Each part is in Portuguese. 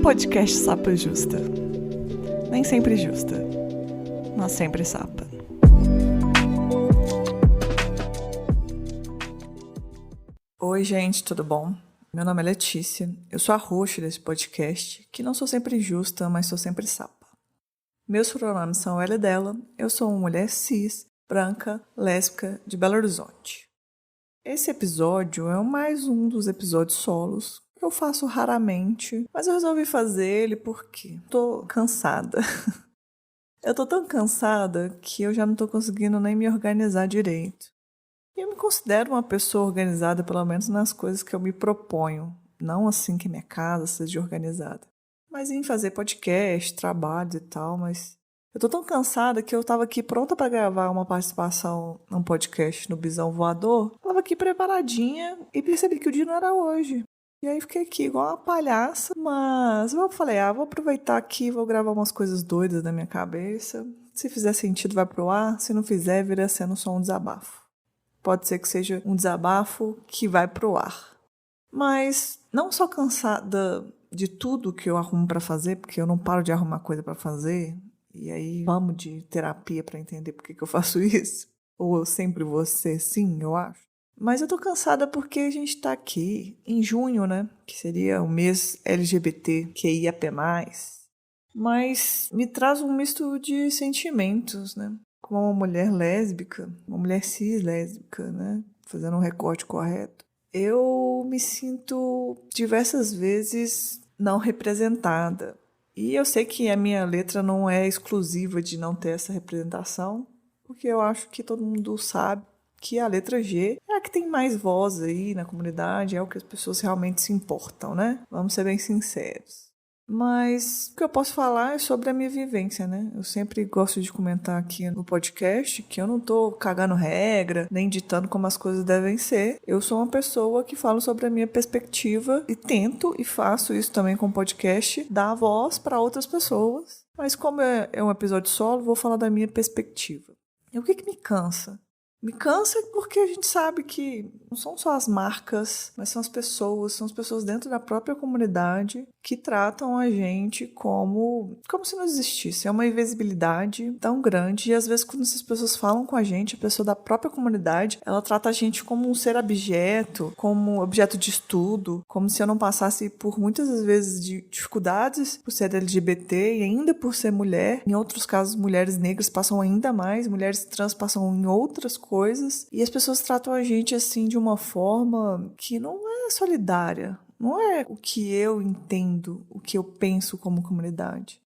Podcast Sapa Justa. Nem sempre justa, mas sempre sapa. Oi, gente, tudo bom? Meu nome é Letícia, eu sou a host desse podcast, que não sou sempre justa, mas sou sempre sapa. Meus pronomes são ela e dela, eu sou uma mulher cis, branca, lésbica, de Belo Horizonte. Esse episódio é mais um dos episódios solos que eu faço raramente, mas eu resolvi fazer ele porque tô cansada. Eu tô tão cansada que eu já não tô conseguindo nem me organizar direito. E eu me considero uma pessoa organizada, pelo menos nas coisas que eu me proponho. Não assim que minha casa seja organizada, mas em fazer podcast, trabalhos e tal, mas eu tô tão cansada que eu tava aqui pronta pra gravar uma participação num podcast no Bisão Voador. Tava aqui preparadinha e percebi que o dia não era hoje. E aí fiquei aqui igual uma palhaça, mas eu falei, vou aproveitar aqui, vou gravar umas coisas doidas na minha cabeça. Se fizer sentido vai pro ar, se não fizer vira sendo só um desabafo. Pode ser que seja um desabafo que vai pro ar. Mas não só cansada de tudo que eu arrumo pra fazer, porque eu não paro de arrumar coisa pra fazer, e aí vamos de terapia pra entender por que eu faço isso. Ou eu sempre vou ser sim, eu acho. Mas eu tô cansada porque a gente tá aqui em junho, né? Que seria o mês LGBTQIAP+. Mas me traz um misto de sentimentos, né? Como uma mulher lésbica, uma mulher cis lésbica, né? Fazendo um recorte correto. Eu me sinto diversas vezes não representada. E eu sei que a minha letra não é exclusiva de não ter essa representação, porque eu acho que todo mundo sabe que a letra G é a que tem mais voz aí na comunidade, é o que as pessoas realmente se importam, né? Vamos ser bem sinceros. Mas o que eu posso falar é sobre a minha vivência, né? Eu sempre gosto de comentar aqui no podcast que eu não tô cagando regra, nem ditando como as coisas devem ser. Eu sou uma pessoa que fala sobre a minha perspectiva e tento, e faço isso também com o podcast, dar voz para outras pessoas. Mas como é um episódio solo, vou falar da minha perspectiva. E o que me cansa? Me cansa porque a gente sabe que não são só as marcas, mas são as pessoas dentro da própria comunidade que tratam a gente como se não existisse. É uma invisibilidade tão grande e às vezes quando essas pessoas falam com a pessoa da própria comunidade, ela trata a gente como um ser abjeto, como objeto de estudo, como se eu não passasse por muitas vezes de dificuldades por ser LGBT e ainda por ser mulher. Em outros casos, mulheres negras passam ainda mais, mulheres trans passam em outras coisas, e as pessoas tratam a gente assim de uma forma que não é solidária, não é o que eu entendo, o que eu penso como comunidade.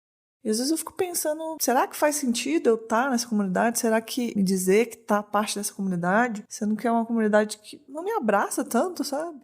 E às vezes eu fico pensando, será que faz sentido eu estar nessa comunidade? Será que me dizer que tá parte dessa comunidade, sendo que é uma comunidade que não me abraça tanto, sabe?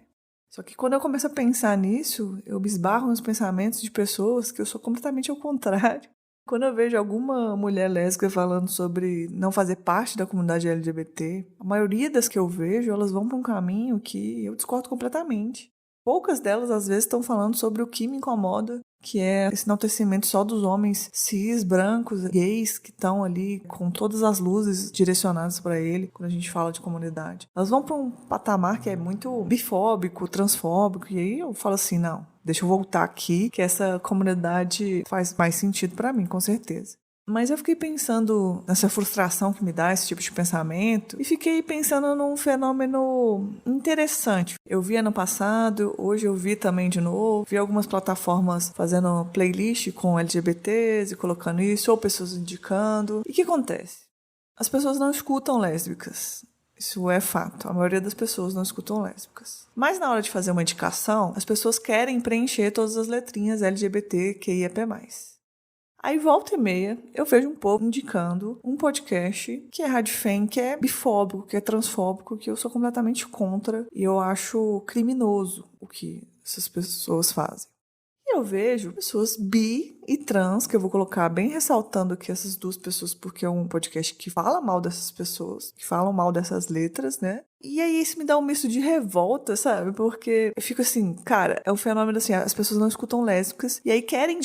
Só que quando eu começo a pensar nisso, eu me esbarro nos pensamentos de pessoas que eu sou completamente ao contrário. Quando eu vejo alguma mulher lésbica falando sobre não fazer parte da comunidade LGBT, a maioria das que eu vejo, elas vão para um caminho que eu discordo completamente. Poucas delas, às vezes, estão falando sobre o que me incomoda, que é esse enaltecimento só dos homens cis, brancos, gays, que estão ali com todas as luzes direcionadas para ele, quando a gente fala de comunidade. Elas vão para um patamar que é muito bifóbico, transfóbico, e aí eu falo assim, não, deixa eu voltar aqui, que essa comunidade faz mais sentido para mim, com certeza. Mas eu fiquei pensando nessa frustração que me dá esse tipo de pensamento e fiquei pensando num fenômeno interessante. Eu vi ano passado, hoje eu vi também de novo, vi algumas plataformas fazendo playlist com LGBTs e colocando isso, ou pessoas indicando. E o que acontece? As pessoas não escutam lésbicas. Isso é fato. A maioria das pessoas não escutam lésbicas. Mas na hora de fazer uma indicação, as pessoas querem preencher todas as letrinhas LGBT, QIAP+. Aí, volta e meia, eu vejo um povo indicando um podcast que é radfem, que é bifóbico, que é transfóbico, que eu sou completamente contra e eu acho criminoso o que essas pessoas fazem. E eu vejo pessoas bi e trans, que eu vou colocar bem ressaltando que essas duas pessoas, porque é um podcast que fala mal dessas pessoas, que falam mal dessas letras, né? E aí isso me dá um misto de revolta, sabe? Porque eu fico assim, cara, é um fenômeno assim, as pessoas não escutam lésbicas, e aí querem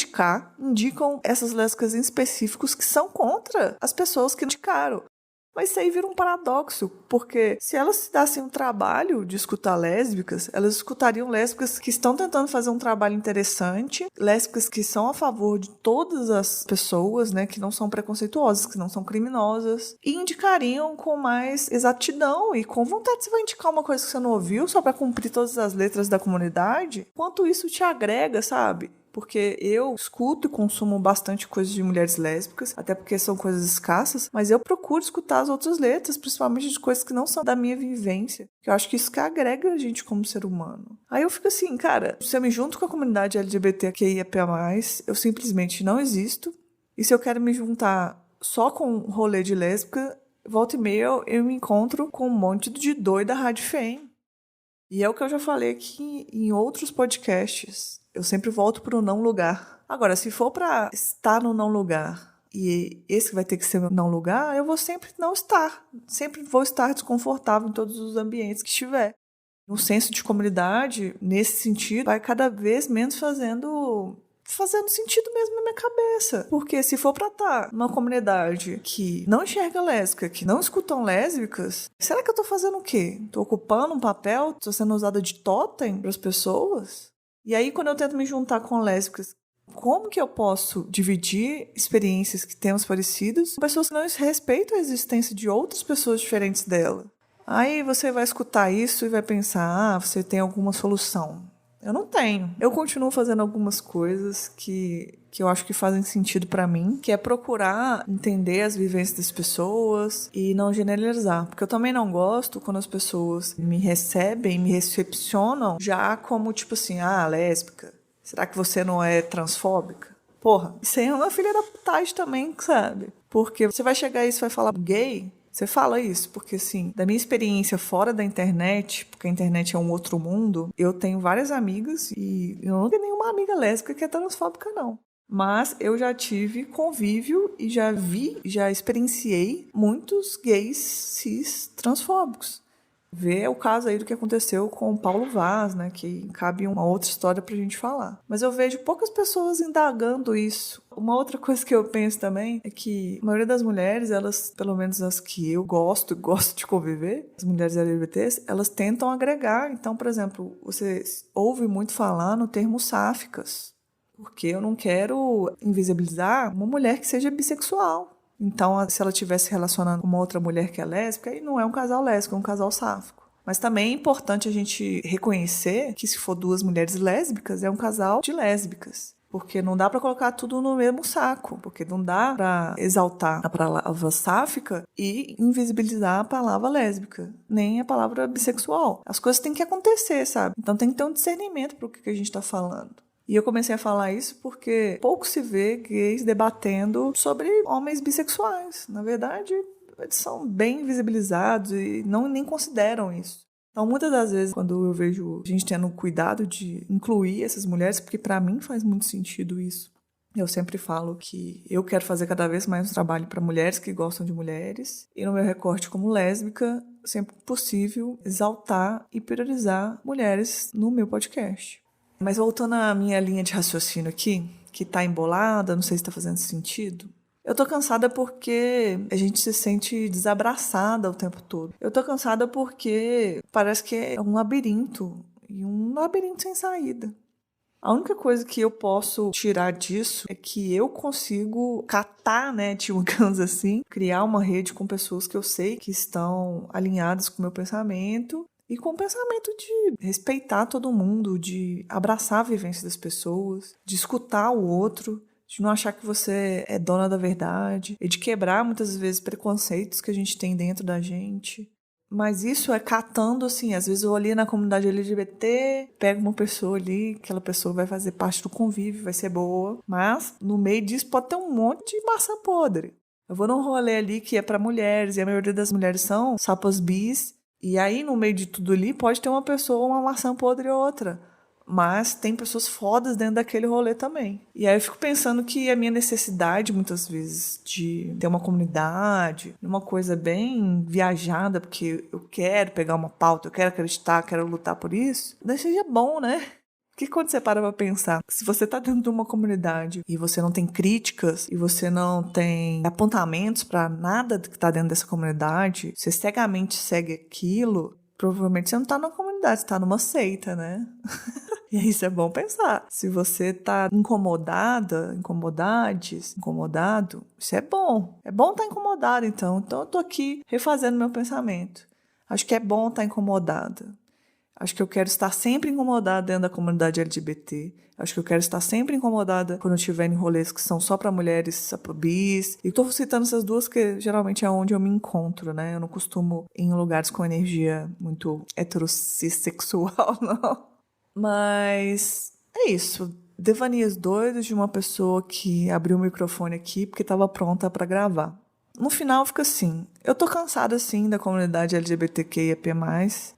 indicam essas lésbicas em específicos que são contra as pessoas que indicaram. Mas isso aí vira um paradoxo, porque se elas se dassem um trabalho de escutar lésbicas, elas escutariam lésbicas que estão tentando fazer um trabalho interessante, lésbicas que são a favor de todas as pessoas, né, que não são preconceituosas, que não são criminosas, e indicariam com mais exatidão e com vontade. Você vai indicar uma coisa que você não ouviu só para cumprir todas as letras da comunidade? Quanto isso te agrega, sabe? Porque eu escuto e consumo bastante coisas de mulheres lésbicas, até porque são coisas escassas, mas eu procuro escutar as outras letras, principalmente de coisas que não são da minha vivência, que eu acho que isso que agrega a gente como ser humano. Aí eu fico assim, cara, se eu me junto com a comunidade LGBTQIAP+, eu simplesmente não existo, e se eu quero me juntar só com um rolê de lésbica, volta e meia eu me encontro com um monte de doida Rádio Fame. E é o que eu já falei aqui em outros podcasts. Eu sempre volto para o não lugar. Agora, se for para estar no não lugar e esse vai ter que ser meu não lugar, eu vou sempre não estar. Sempre vou estar desconfortável em todos os ambientes que estiver. O senso de comunidade, nesse sentido, vai cada vez menos fazendo sentido mesmo na minha cabeça. Porque se for pra estar numa comunidade que não enxerga lésbica, que não escutam lésbicas, será que eu tô fazendo o quê? Tô ocupando um papel? Tô sendo usada de totem pras pessoas? E aí, quando eu tento me juntar com lésbicas, como que eu posso dividir experiências que temos parecidas com pessoas que não respeitam a existência de outras pessoas diferentes dela? Aí você vai escutar isso e vai pensar, você tem alguma solução. Eu não tenho. Eu continuo fazendo algumas coisas que eu acho que fazem sentido pra mim, que é procurar entender as vivências das pessoas e não generalizar. Porque eu também não gosto quando as pessoas me recebem, me recepcionam já como tipo assim, lésbica. Será que você não é transfóbica? Porra, isso aí é uma filha da putagem também, sabe? Porque você vai chegar e você vai falar gay, você fala isso, porque assim, da minha experiência fora da internet, porque a internet é um outro mundo, eu tenho várias amigas e eu não tenho nenhuma amiga lésbica que é transfóbica, não. Mas eu já tive convívio e já vi, já experienciei muitos gays cis transfóbicos. Vê o caso aí do que aconteceu com o Paulo Vaz, né, que cabe uma outra história pra gente falar. Mas eu vejo poucas pessoas indagando isso. Uma outra coisa que eu penso também é que a maioria das mulheres, elas, pelo menos as que eu gosto de conviver, as mulheres LGBTs, elas tentam agregar. Então, por exemplo, você ouve muito falar no termo sáficas, porque eu não quero invisibilizar uma mulher que seja bissexual. Então, se ela estivesse se relacionando com uma outra mulher que é lésbica, aí não é um casal lésbico, é um casal sáfico. Mas também é importante a gente reconhecer que se for duas mulheres lésbicas, é um casal de lésbicas. Porque não dá para colocar tudo no mesmo saco. Porque não dá para exaltar a palavra sáfica e invisibilizar a palavra lésbica, nem a palavra bissexual. As coisas têm que acontecer, sabe? Então tem que ter um discernimento para o que a gente está falando. E eu comecei a falar isso porque pouco se vê gays debatendo sobre homens bissexuais. Na verdade, eles são bem visibilizados e nem consideram isso. Então, muitas das vezes, quando eu vejo a gente tendo cuidado de incluir essas mulheres, porque para mim faz muito sentido isso. Eu sempre falo que eu quero fazer cada vez mais um trabalho para mulheres que gostam de mulheres. E no meu recorte como lésbica, sempre possível exaltar e priorizar mulheres no meu podcast. Mas voltando à minha linha de raciocínio aqui, que tá embolada, não sei se tá fazendo sentido. Eu tô cansada porque a gente se sente desabraçada o tempo todo. Eu tô cansada porque parece que é um labirinto, e um labirinto sem saída. A única coisa que eu posso tirar disso é que eu consigo catar, né, digamos assim, criar uma rede com pessoas que eu sei que estão alinhadas com o meu pensamento e com o pensamento de respeitar todo mundo, de abraçar a vivência das pessoas, de escutar o outro, de não achar que você é dona da verdade, e de quebrar muitas vezes preconceitos que a gente tem dentro da gente. Mas isso é catando, assim, às vezes eu ali na comunidade LGBT, pego uma pessoa ali, aquela pessoa vai fazer parte do convívio, vai ser boa, mas no meio disso pode ter um monte de massa podre. Eu vou num rolê ali que é pra mulheres, e a maioria das mulheres são sapas bis, e aí no meio de tudo ali pode ter uma pessoa, uma maçã podre ou outra. Mas tem pessoas fodas dentro daquele rolê também. E aí eu fico pensando que a minha necessidade, muitas vezes, de ter uma comunidade, uma coisa bem viajada, porque eu quero pegar uma pauta, eu quero acreditar, quero lutar por isso, daí seja bom, né? Porque quando você para pra pensar, se você tá dentro de uma comunidade e você não tem críticas e você não tem apontamentos pra nada que tá dentro dessa comunidade, você cegamente segue aquilo, provavelmente você não tá numa comunidade, você tá numa seita, né? E isso é bom pensar. Se você tá incomodado, isso é bom. É bom estar incomodado, então. Então eu tô aqui refazendo meu pensamento. Acho que é bom estar incomodada. Acho que eu quero estar sempre incomodada dentro da comunidade LGBT. Acho que eu quero estar sempre incomodada quando eu estiver em rolês que são só para mulheres sapobis. E tô citando essas duas que geralmente é onde eu me encontro, né? Eu não costumo ir em lugares com energia muito heterossexual, não. Mas é isso. Devaneios doidos de uma pessoa que abriu o microfone aqui porque estava pronta para gravar. No final fica assim, eu tô cansada assim da comunidade LGBTQIAP+,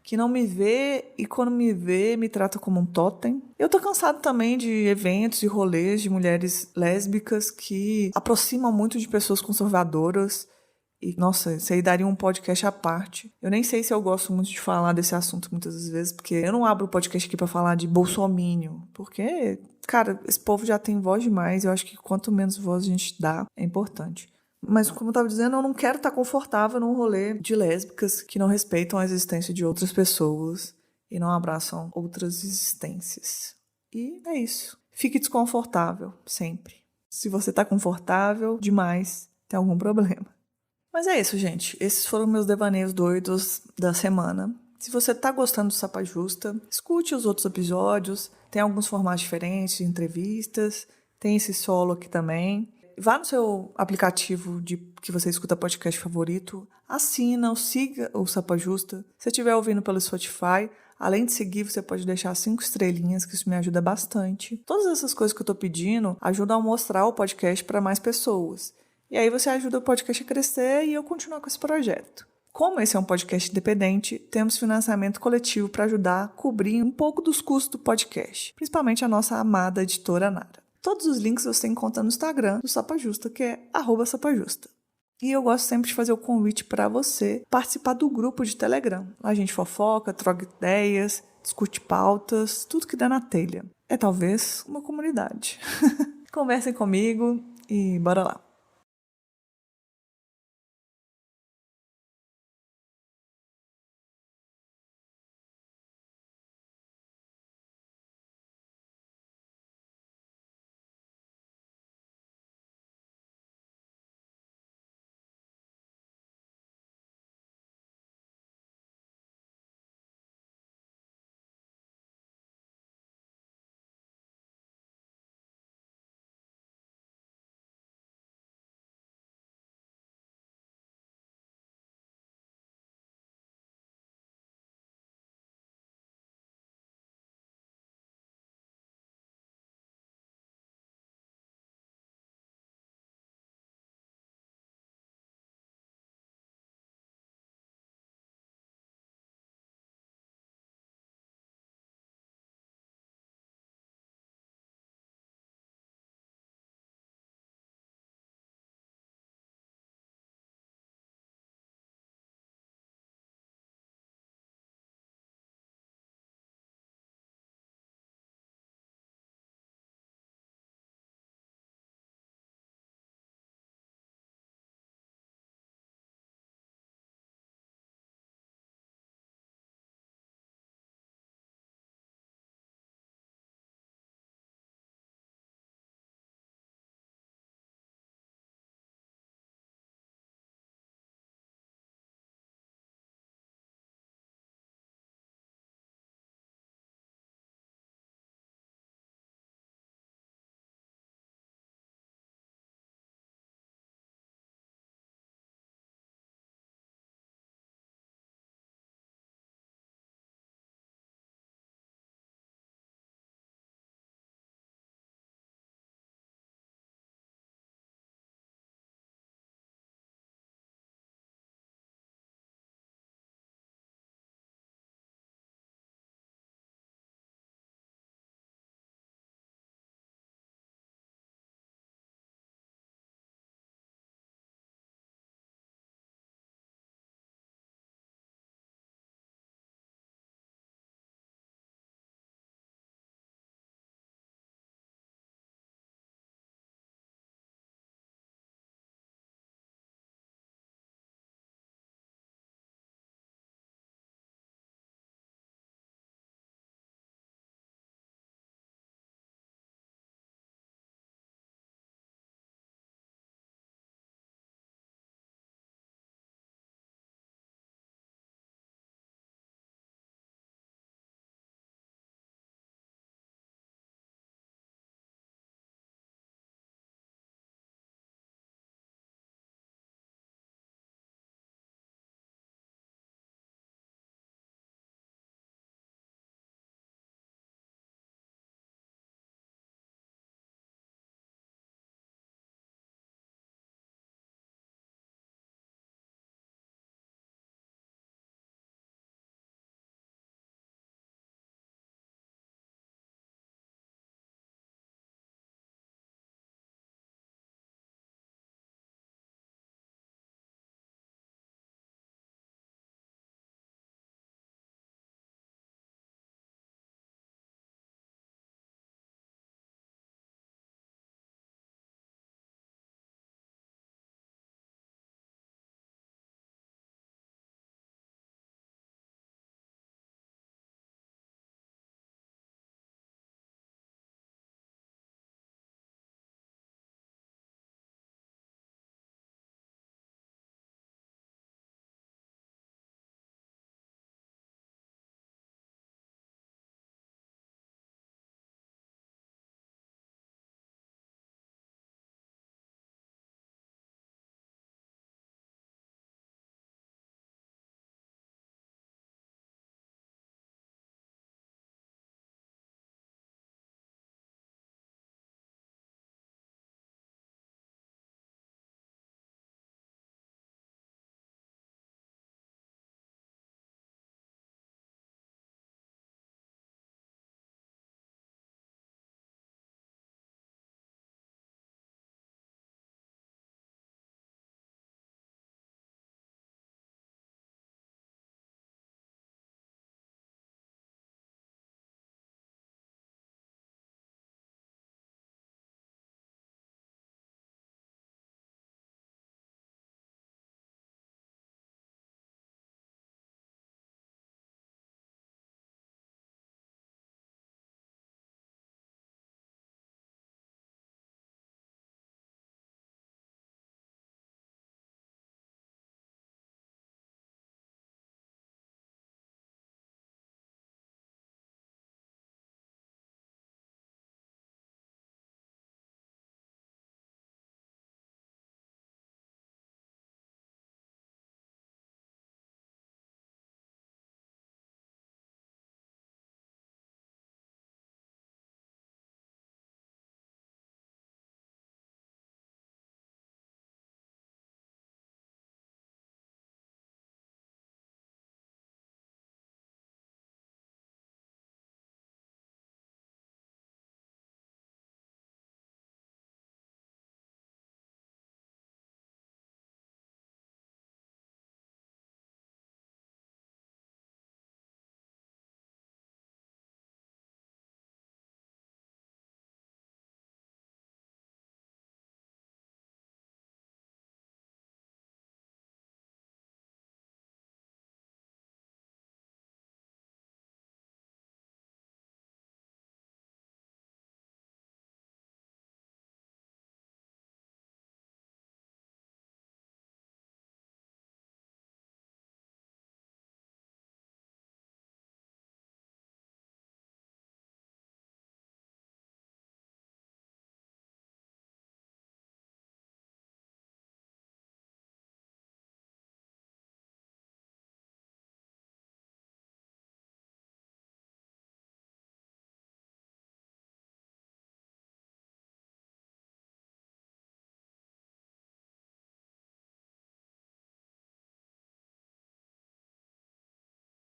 que não me vê e quando me vê me trata como um totem. Eu tô cansada também de eventos e rolês de mulheres lésbicas que aproximam muito de pessoas conservadoras. E, nossa, isso aí daria um podcast à parte. Eu nem sei se eu gosto muito de falar desse assunto muitas vezes, porque eu não abro o podcast aqui pra falar de bolsomínio, porque, cara, esse povo já tem voz demais, eu acho que quanto menos voz a gente dá, é importante. Mas, como eu tava dizendo, eu não quero estar confortável num rolê de lésbicas que não respeitam a existência de outras pessoas e não abraçam outras existências. E é isso. Fique desconfortável, sempre. Se você tá confortável demais, tem algum problema. Mas é isso, gente. Esses foram meus devaneios doidos da semana. Se você tá gostando do Sapa Justa, escute os outros episódios. Tem alguns formatos diferentes de entrevistas. Tem esse solo aqui também. Vá no seu aplicativo que você escuta podcast favorito, assina ou siga o Sapa Justa. Se você estiver ouvindo pelo Spotify, além de seguir, você pode deixar 5 estrelinhas, que isso me ajuda bastante. Todas essas coisas que eu tô pedindo ajudam a mostrar o podcast para mais pessoas. E aí você ajuda o podcast a crescer e eu continuar com esse projeto. Como esse é um podcast independente, temos financiamento coletivo para ajudar a cobrir um pouco dos custos do podcast, principalmente a nossa amada editora Nara. Todos os links você encontra no Instagram do Sapa Justa, que é @sapajusta. E eu gosto sempre de fazer o convite para você participar do grupo de Telegram. Lá a gente fofoca, troca ideias, discute pautas, tudo que dá na telha. É talvez uma comunidade. Conversem comigo e bora lá.